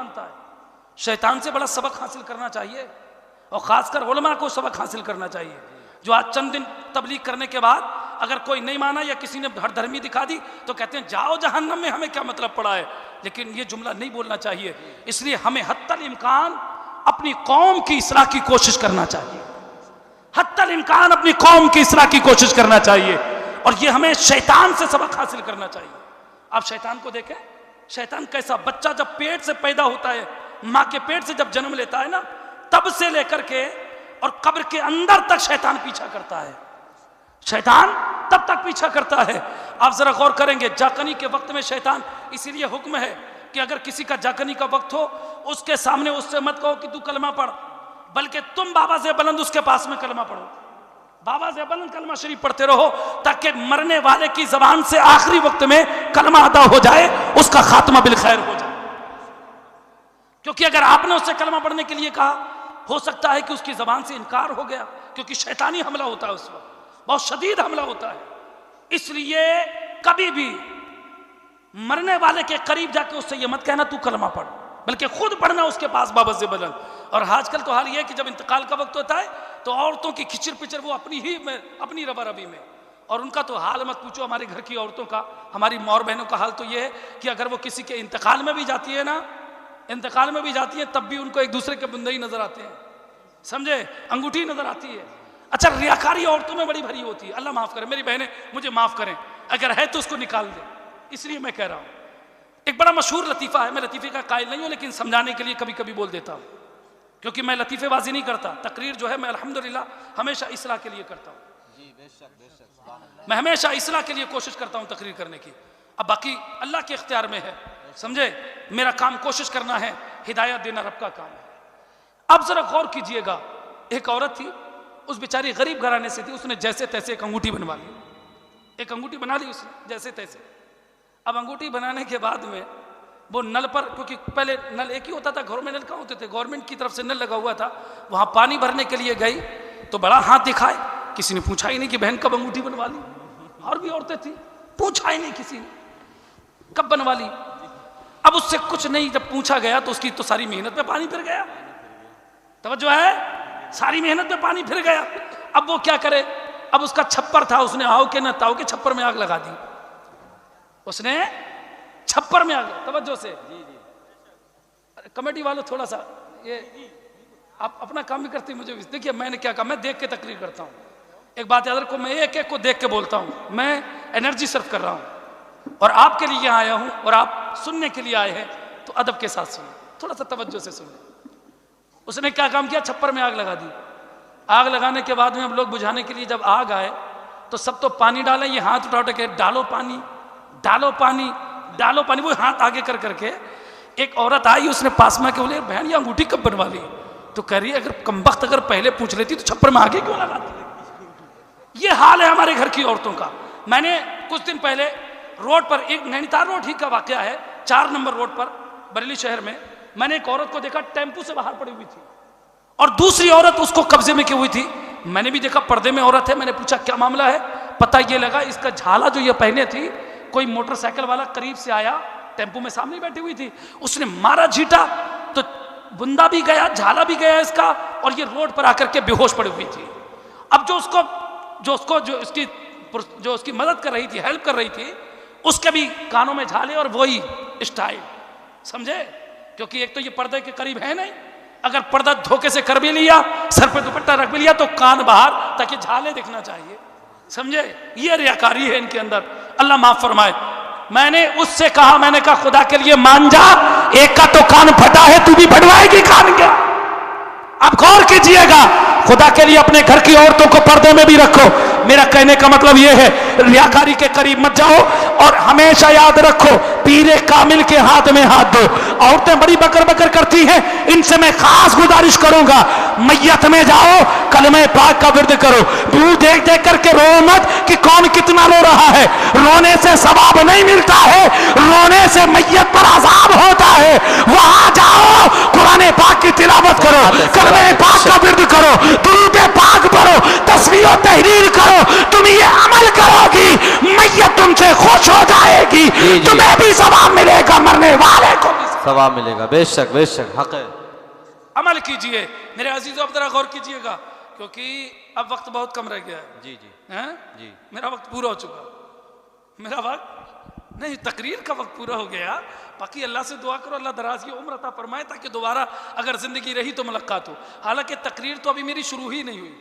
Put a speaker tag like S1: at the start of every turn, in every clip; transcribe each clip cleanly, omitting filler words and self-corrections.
S1: مانتا ہے. شیطان سے بڑا سبق حاصل کرنا چاہیے, اور خاص کر علماء کو سبق حاصل کرنا چاہیے, جو آج چند دن تبلیغ کرنے کے بعد اگر کوئی نہیں مانا یا کسی نے ہر دھرمی دکھا دی تو کہتے ہیں جاؤ جہنم میں, ہمیں کیا مطلب پڑا ہے. لیکن یہ جملہ نہیں بولنا چاہیے. اس لیے ہمیں حتی الامکان اپنی قوم کی اصلاح کی کوشش کرنا چاہیے, حتی الامکان اپنی قوم کی اصلاح کی کوشش کرنا چاہیے, اور یہ ہمیں شیطان سے سبق حاصل کرنا چاہیے. آپ شیطان کو دیکھیں, شیطان کیسا, بچہ جب پیٹ سے پیدا ہوتا ہے, ماں کے پیٹ سے جب جنم لیتا ہے نا, تب سے لے کر کے اور قبر کے اندر تک شیطان پیچھا کرتا ہے. شیطان تب تک پیچھا کرتا ہے. آپ ذرا غور کریں گے, جاکنی کے وقت میں شیطان, اسی لیے حکم ہے کہ اگر کسی کا جاکنی کا وقت ہو اس کے سامنے اس سے مت کہو کہ تو کلمہ پڑھ, بلکہ تم بابا سے بلند اس کے پاس میں کلمہ پڑھو, بابا سے بلند کلمہ شریف پڑھتے رہو, تاکہ مرنے والے کی زبان سے آخری وقت میں کلمہ ادا ہو جائے, اس کا خاتمہ بالخیر ہو جائے. کیونکہ اگر آپ نے اس سے کلمہ پڑھنے کے لیے کہا, ہو سکتا ہے کہ اس کی زبان سے انکار ہو گیا, کیونکہ شیطانی حملہ ہوتا ہے اس وقت, بہت شدید حملہ ہوتا ہے. اس لیے کبھی بھی مرنے والے کے قریب جا کے اس سے یہ مت کہنا تو کلمہ پڑھ, بلکہ خود پڑھنا اس کے پاس بابا سے بلند. اور آج کل تو حال یہ ہے کہ جب انتقال کا وقت ہوتا ہے تو عورتوں کی کھچر پچر وہ اپنی ربا ربی میں, اور ان کا تو حال مت پوچھو. ہمارے گھر کی عورتوں کا, ہماری ماں بہنوں کا حال تو یہ ہے کہ اگر وہ کسی کے انتقال میں بھی جاتی ہے نا, انتقال میں بھی جاتی ہے, تب بھی ان کو ایک دوسرے کے بندے ہی نظر آتے ہیں, سمجھے, انگوٹھی نظر آتی ہے. اچھا, ریاکاری عورتوں میں بڑی بھری ہوتی ہے, اللہ معاف کرے, میری بہنیں مجھے معاف کریں, اگر ہے تو اس کو نکال دیں. اس لیے میں کہہ رہا ہوں, ایک بڑا مشہور لطیفہ ہے, میں لطیفے کا قائل نہیں ہوں, لیکن سمجھانے کے لیے کبھی کبھی بول دیتا ہوں, کیونکہ میں لطیفے بازی نہیں کرتا. تقریر جو ہے میں الحمدللہ ہمیشہ اصلاح کے لیے کرتا ہوں, میں ہمیشہ اصلاح کے لیے کوشش کرتا ہوں تقریر کرنے کی. اب باقی اللہ کے اختیار میں ہے, سمجھے, میرا کام کوشش کرنا ہے, ہدایت دینا رب کا کام ہے. اب ذرا غور کیجئے گا, ایک عورت تھی, اس بیچاری غریب گھرانے سے تھی, اس نے جیسے تیسے ایک انگوٹھی بنوا لی, ایک انگوٹھی بنا لی اس نے جیسے تیسے. اب انگوٹھی بنانے کے بعد میں وہ نل پر, کیونکہ پہلے نل ایک ہی ہوتا تھا, گھروں میں نل کہاں ہوتے تھے, گورنمنٹ کی طرف سے نل لگا ہوا تھا, وہاں پانی بھرنے کے لیے گئی تو بڑا ہاتھ دکھائے, کسی نے پوچھا ہی نہیں کہ بہن کب انگوٹھی بنوا لی, اور بھی عورتیں تھیں, پوچھا ہی نہیں کسی نے کب بنوا لی. اب اس سے کچھ نہیں, جب پوچھا گیا تو اس کی تو ساری محنت میں پانی پھر گیا, توجہ ہے, ساری محنت میں پانی پھر گیا. اب وہ کیا کرے, اب اس کا چھپر تھا, اس نے آؤ کے نہ تاؤ کے چھپر میں آگ لگا دی, اس نے چھپر میں آگ. توجہ سے کمیٹی والوں تھوڑا سا یہ آپ اپنا کام بھی کرتے ہیں, مجھے دیکھیے میں نے کیا کہا, میں دیکھ کے تقریر کرتا ہوں. ایک بات یاد رکھو, میں ایک ایک کو دیکھ کے بولتا ہوں, میں انرجی صرف کر رہا ہوں, اور آپ کے لیے یہاں آیا ہوں, اور آپ سننے کے لیے آئے ہیں, تو ادب کے ساتھ سنیں, تھوڑا سا توجہ سے سنیں. اس نے کیا کام کیا, چھپر میں آگ لگا دی. آگ لگانے کے بعد میں ہم لوگ بجھانے کے لیے جب آگ آئے تو سب تو پانی ڈالیں, یہ ہاتھ اٹھا اٹھا کے ڈالو پانی, ڈالو پانی, ڈالو پانی, وہ ہاتھ آگے کر کر کے. ایک عورت آئی, اس نے پاس میں کے بولے بہن یہ انگوٹھی کب بنوا لی, تو کہہ رہی ہے اگر کمبخت اگر پہلے پوچھ لیتی تو چھپر میں آگے کیوں لگاتی. یہ حال ہے ہمارے گھر کی عورتوں کا. میں نے کچھ دن پہلے روڈ پر, ایک نینیتال روڈ ہی کا واقعہ ہے, 4 نمبر روڈ پر بریلی شہر میں نے ایک عورت کو دیکھا ٹیمپو سے باہر پڑی ہوئی تھی, اور دوسری عورت اس کو قبضے میں کی ہوئی تھی. میں نے بھی دیکھا پردے میں عورت ہے, میں نے پوچھا کیا معاملہ ہے, پتہ یہ لگا اس کا جھالا جو یہ پہنے تھی, کوئی موٹر سائیکل والا قریب سے آیا, ٹیمپو میں سامنے بیٹھی ہوئی تھی, اس نے مارا جھیٹا تو بندہ بھی گیا, جھالا بھی گیا اس کا, اور یہ روڈ پر آ کر کے بے ہوش پڑی ہوئی تھی. اب جو اس کی مدد کر رہی تھی, ہیلپ کر رہی تھی, اس کے بھی کانوں میں جھالے اور وہی اسٹائل, سمجھے, کیونکہ ایک تو یہ پردے کے قریب ہے نہیں, اگر پردہ دھوکے سے کر بھی لیا, سر پہ دوپٹہ رکھ بھی لیا, تو کان باہر تاکہ جھالے دکھنا چاہیے, سمجھے, یہ ریاکاری ہے ان کے اندر, اللہ معاف فرمائے. میں نے اس سے کہا, میں نے کہا خدا کے لیے مان جا, ایک کا تو کان پھٹا ہے, تو بھی پھٹوائے گی کان کیا. اب غور کیجئے گا, خدا کے لیے اپنے گھر کی عورتوں کو پردے میں بھی رکھو. میرا کہنے کا مطلب یہ ہے ریاکاری کے قریب مت جاؤ, اور ہمیشہ یاد رکھو پیر کامل کے ہاتھ میں ہاتھ دو. عورتیں بڑی بکر بکر کرتی ہیں, ان سے میں خاص گزارش کروں گا, میت میں جاؤ کلمہ پاک کا ورد کرو. دور دیکھ دیکھ کر کے رو مت کہ کون کتنا رو رہا ہے, رونے سے ثواب نہیں ملتا ہے, رونے سے میت پر عذاب ہوتا ہے. وہاں جاؤ, قرآن پاک کی تلاوت کرو, کلمہ پاک کا ورد کرو, درود پاک پڑھو, تسبیح و تحلیل کرو. تم یہ عمل کرو گی, میت تم سے خوش ہو جائے گی, تمہیں بھی ثواب ملے گا, مرنے والے کو بھی.
S2: ثواب ملے گا، بے شک بے شک، حق ہے۔
S1: عمل کیجئے میرے عزیزو، اب ذرا غور کیجئے گا کیونکہ اب وقت بہت کم رہ گیا ہے۔
S2: جی جی جی،
S1: میرا وقت پورا ہو چکا، میرا وقت نہیں، تقریر کا وقت پورا ہو گیا۔ باقی اللہ سے دعا کرو اللہ دراز کی عمر عطا فرمائے تاکہ دوبارہ اگر زندگی رہی تو ملاقات ہو۔ حالانکہ تقریر تو ابھی میری شروع ہی نہیں ہوئی،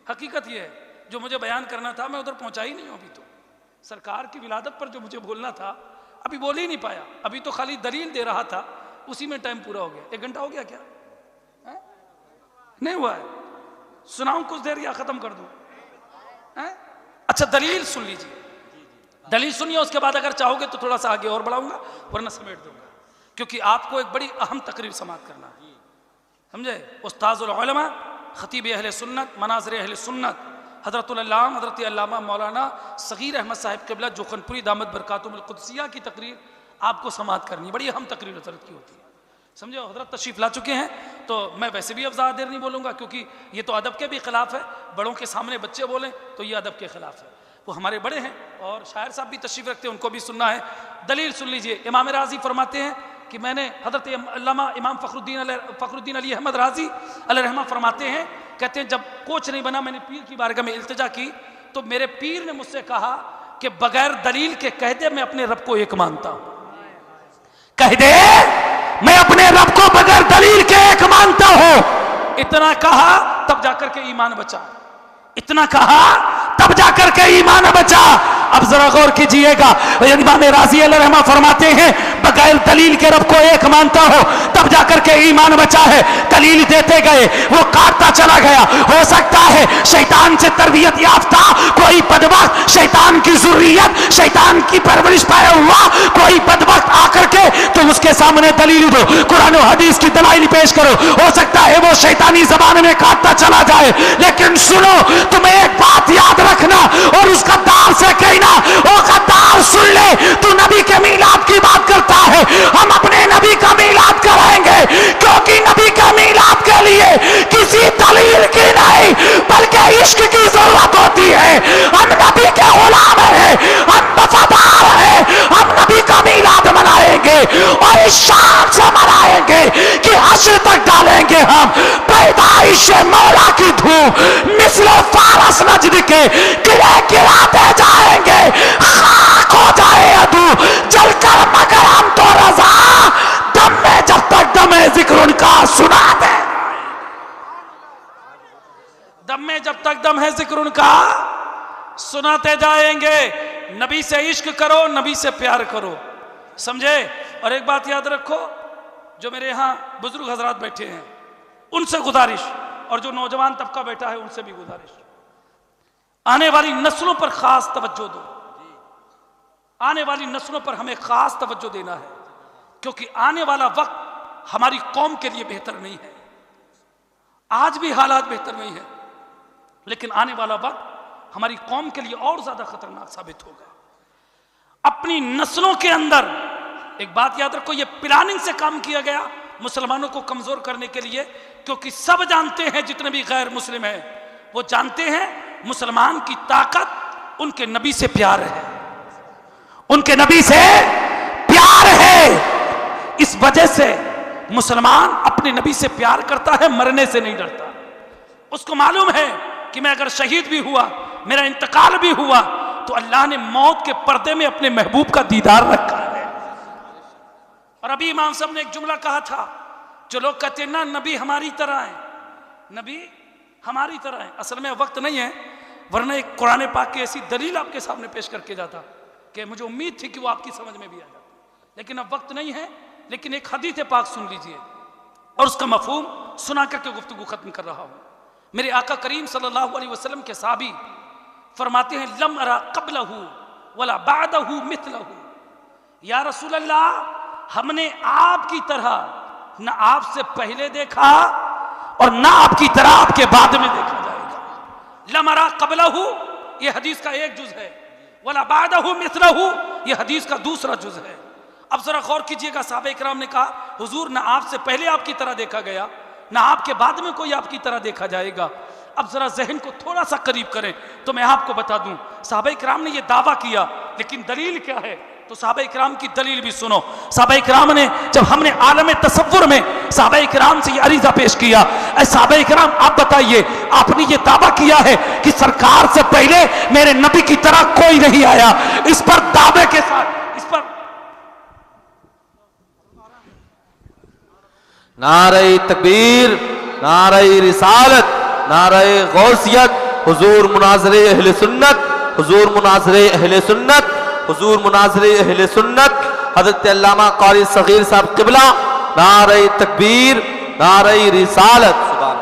S1: حقیقت یہ ہے جو مجھے بیان کرنا تھا میں ادھر پہنچا ہی نہیں ہوں ابھی تو۔ سرکار کی ولادت پر جو مجھے بولنا تھا ابھی بول ہی نہیں پایا، ابھی تو خالی دلیل دے رہا تھا، اسی میں ٹائم پورا ہو گیا۔ 1 گھنٹہ ہو گیا کیا؟ نہیں ہوا ہے؟ سناؤں کچھ دیر یا ختم کر دوں؟ اچھا دلیل سن لیجیے، دلیل سنیے، اس کے بعد اگر چاہو گے تو تھوڑا سا آگے اور بڑھاؤں گا ورنہ سمیٹ دوں گا، کیونکہ آپ کو ایک بڑی اہم تقریر سماعت کرنا ہے، سمجھے؟ استاذ العلماء، خطیب اہل سنت، مناظر اہل سنت، حضرت العلامہ حضرت علامہ مولانا صغیر احمد صاحب قبلہ جوخنپوری دامت برکاتہم القدسیہ کی تقریر آپ کو سماعت کرنی، بڑی اہم تقریر حضرت کی ہوتی ہے، سمجھے؟ حضرت تشریف لا چکے ہیں تو میں ویسے بھی اب زیادہ دیر نہیں بولوں گا کیونکہ یہ تو ادب کے بھی خلاف ہے، بڑوں کے سامنے بچے بولیں تو یہ ادب کے خلاف ہے۔ وہ ہمارے بڑے ہیں اور شاعر صاحب بھی تشریف رکھتے ہیں، ان کو بھی سننا ہے۔ دلیل سن لیجئے، امام رازی فرماتے ہیں کہ میں نے حضرت علامہ امام فخر الدین علی احمد رازی علیہ رحمہ فرماتے ہیں، کہتے ہیں جب کوچ نہیں بنا میں نے پیر کی بارگاہ میں التجا کی تو میرے پیر نے مجھ سے کہا کہ بغیر دلیل کے کہہ دے میں اپنے رب کو ایک مانتا ہوں، کہہ دے میں اپنے رب کو بغیر دلیل کے ایک مانتا ہوں۔ اتنا کہا تب جا کر کے ایمان بچا، اتنا کہا تب جا کر کے ایمان بچا۔ اب ذرا غور کیجئے گا، امام رازی علیہ رحمہ فرماتے ہیں بغیر دلیل کے رب کو ایک مانتا ہو تب جا کر کے ایمان بچا ہے۔ دلیل دیتے گئے وہ کاٹتا چلا گیا، ہو سکتا ہے شیطان سے تربیت یافتہ کوئی بدبخت، شیطان کی ذریت، شیطان کی پرورش پایا ہوا کوئی بدبخت آ کر کے تم اس کے سامنے دلیل دو، قرآن و حدیث کی دلائل پیش کرو، ہو سکتا ہے وہ شیطانی زبان میں کاٹتا چلا جائے، لیکن سنو تمہیں ایک بات یاد رکھنا اور اس غدار سے کہنا، او غدار سن لے تو نبی کے میلاد کی بات کرتا ہے، ہم اپنے نبی کا میلاد کرائیں گے کیونکہ نبی کا میلاد کے لیے کسی دلیل کی نہیں بلکہ عشق کی ضرورت ہوتی ہے۔ ہم نبی کے غلام ہیں، ہم وفادار ہیں، ہم نبی کا میلاد منائیں گے اور اس شان سے منائیں گے کہ حشر تک ڈالیں گے ہم پیدائش مولا کی دھوم، مثل فارس نجد کے قلعے گراتے جائیں گے، خاک ہو جائے عدو جل کر مگر ہم تو رضا، دم میں جب تک دم ہے ذکر ان کا سنا دے، دم میں جب تک دم ہے ذکر ان کا سناتے جائیں گے۔ نبی سے عشق کرو، نبی سے پیار کرو، سمجھے؟ اور ایک بات یاد رکھو، جو میرے ہاں بزرگ حضرات بیٹھے ہیں ان سے گزارش، اور جو نوجوان طبقہ بیٹھا ہے ان سے بھی گزارش، آنے والی نسلوں پر خاص توجہ دو، آنے والی نسلوں پر ہمیں خاص توجہ دینا ہے، کیونکہ آنے والا وقت ہماری قوم کے لیے بہتر نہیں ہے، آج بھی حالات بہتر نہیں ہے، لیکن آنے والا وقت ہماری قوم کے لیے اور زیادہ خطرناک ثابت ہوگا۔ اپنی نسلوں کے اندر ایک بات یاد رکھو، یہ پلاننگ سے کام کیا گیا مسلمانوں کو کمزور کرنے کے لیے، کیونکہ سب جانتے ہیں جتنے بھی غیر مسلم ہیں وہ جانتے ہیں مسلمان کی طاقت ان کے نبی سے پیار ہے، ان کے نبی سے پیار ہے، اس وجہ سے مسلمان اپنے نبی سے پیار کرتا ہے، مرنے سے نہیں ڈرتا۔ اس کو معلوم ہے کہ میں اگر شہید بھی ہوا، میرا انتقال بھی ہوا تو اللہ نے موت کے پردے میں اپنے محبوب کا دیدار رکھا ہے۔ اور ابھی امام صاحب نے ایک جملہ کہا تھا، جو لوگ کہتے ہیں نا نبی ہماری طرح ہیں، نبی ہماری طرح ہیں، اصل میں وقت نہیں ہے، ورنہ ایک قرآن پاک کی ایسی دلیل آپ کے سامنے پیش کر کے جاتا کہ مجھے امید تھی کہ وہ آپ کی سمجھ میں بھی آ جاتا، لیکن اب وقت نہیں ہے۔ لیکن ایک حدیث پاک سن لیجئے اور اس کا مفہوم سنا کر کے گفتگو ختم کر رہا ہوں۔ میرے آقا کریم صلی اللہ علیہ وسلم کے صحابی فرماتے ہیں لم ارا قبلہ ولا بعدہ مثلہ، یا رسول اللہ ہم نے آپ کی طرح نہ آپ سے پہلے دیکھا اور نہ آپ کی طرح آپ کے بعد میں دیکھا جائے گا۔ لم ارا قبلہ یہ حدیث کا ایک جز ہے، ولا بعدہ مثلہ یہ حدیث کا دوسرا جز ہے۔ اب ذرا غور کیجئے گا، صحابہ اکرام نے کہا حضور نہ آپ سے پہلے آپ کی طرح دیکھا گیا نہ آپ کے بعد میں کوئی آپ کی طرح دیکھا جائے گا۔ اب ذرا ذہن کو تھوڑا سا قریب کریں تو میں آپ کو بتا دوں، صحابہ اکرام نے یہ دعویٰ کیا، لیکن دلیل کیا ہے؟ تو صحابہ کرام کی دلیل بھی سنو. صحابہ کرام نے جب ہم نے عالم تصور میں صحابہ کرام سے یہ عریضہ پیش کیا, اے صحابہ کرام آپ بتائیے, آپ نے یہ دعویٰ کیا ہے کہ سرکار سے پہلے میرے نبی کی طرح کوئی نہیں آیا, اس پر دعوے کے ساتھ اس پر
S2: نعرہ تکبیر, نعرہ رسالت, نعرہ غوثیت, حضور مناظر اہل سنت, حضور مناظر اہل سنت, حضور مناظر اہل سنت, حضرت علامہ قاری صغیر صاحب قبلہ, نعرہ تکبیر, نعرہ رسالت. سبحان اللہ.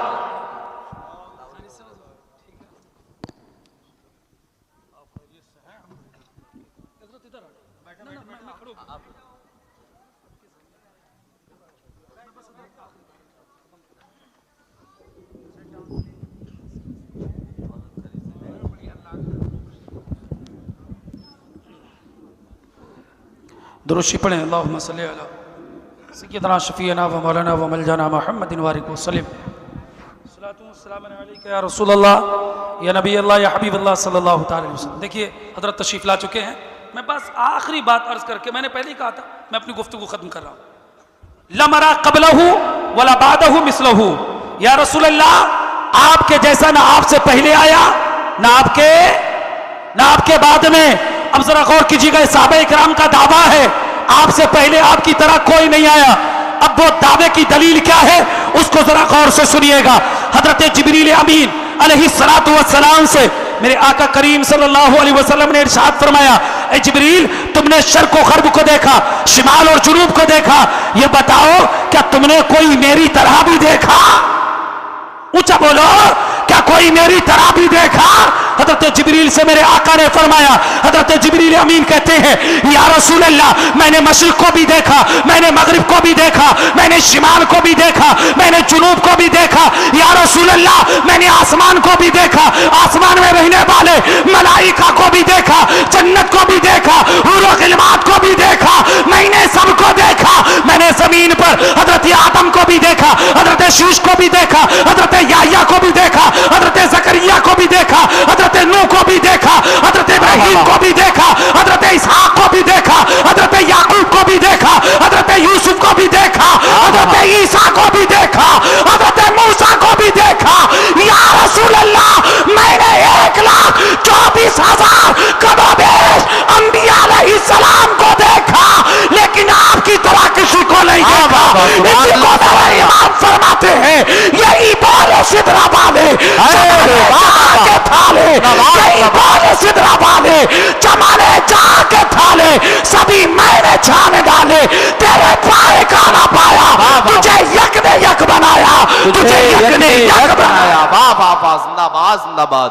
S1: درشی پڑھیں. اللہم صلی علی سیدنا شفیعنا و مولانا و ملجانا محمد وارک وسلم. صلاۃ و سلام علیک یا رسول اللہ یا نبی اللہ یا حبیب اللہ صلی اللہ تعالی وسلم. دیکھیے حضرت تشریف لا چکے ہیں. میں بس آخری بات عرض کر کے, میں نے پہلے ہی کہا تھا میں اپنی گفتگو ختم کر رہا ہوں. لمرا قبلہ ولا بعدہ مثلہ. یا رسول اللہ آپ کے جیسا نہ آپ سے پہلے آیا نہ آپ کے بعد میں. اب ذرا غور کیجیے گا, صحابہ کرام کا دعویٰ ہے آپ سے پہلے آپ کی طرح کوئی نہیں آیا. اب وہ دعوے کی دلیل کیا ہے اس کو ذرا غور سے سنیے گا. حضرت جبریل امین علیہ الصلوۃ والسلام سے میرے آقا کریم صلی اللہ علیہ وسلم نے ارشاد فرمایا, اے جبریل تم نے شرق و غرب کو دیکھا, شمال اور جنوب کو دیکھا, یہ بتاؤ کیا تم نے کوئی میری طرح بھی دیکھا؟ اونچا بولو, کیا کوئی میری طرح بھی دیکھا؟ حضرت جبریل سے میرے آقا نے فرمایا, حضرت جبریل امین کہتے ہیں یا رسول اللہ میں نے مشرق کو بھی دیکھا, میں نے مغرب کو بھی دیکھا, میں نے شمال کو بھی دیکھا, میں نے جنوب کو بھی دیکھا. یا رسول اللہ میں نے آسمان کو بھی دیکھا, آسمان میں رہنے والے ملائکہ کو بھی دیکھا, جنت کو بھی دیکھا, حور و غلمات کو بھی دیکھا, میں نے سب کو دیکھا. میں نے زمین پر حضرت آدم کو بھی دیکھا, حضرت شیش کو بھی دیکھا, حضرت یحییٰ کو بھی دیکھا, حضرت زکریا کو بھی دیکھا, حضرت نوح کو بھی دیکھا, حضرت ابراہیم کو بھی دیکھا, حضرت اسحاق کو بھی دیکھا, حضرت یعقوب کو بھی دیکھا, حضرت یوسف کو بھی دیکھا, حضرت عیسیٰ کو بھی دیکھا, حضرت موسیٰ کو بھی دیکھا. یا رسول اللہ میں نے 1,24,000 کم و بیش انبیاء علیہ السلام کو دیکھا, لیکن آپ کی طرح کسی کو نہیں دیکھا. اسی کو میرے امام فرماتے ہیں یہی بولے سدرا والے کے تھالے, یہی بولے سدرا والے چمانے جا کے تھالے, سبھی میں نے چھانے ڈالے, تیرے پائے کا نہ پایا, تجھے یک نے یک بنایا, تجھے یک نے یک بنایا.
S2: واہ واہ واہ, زندہ باد زندہ باد.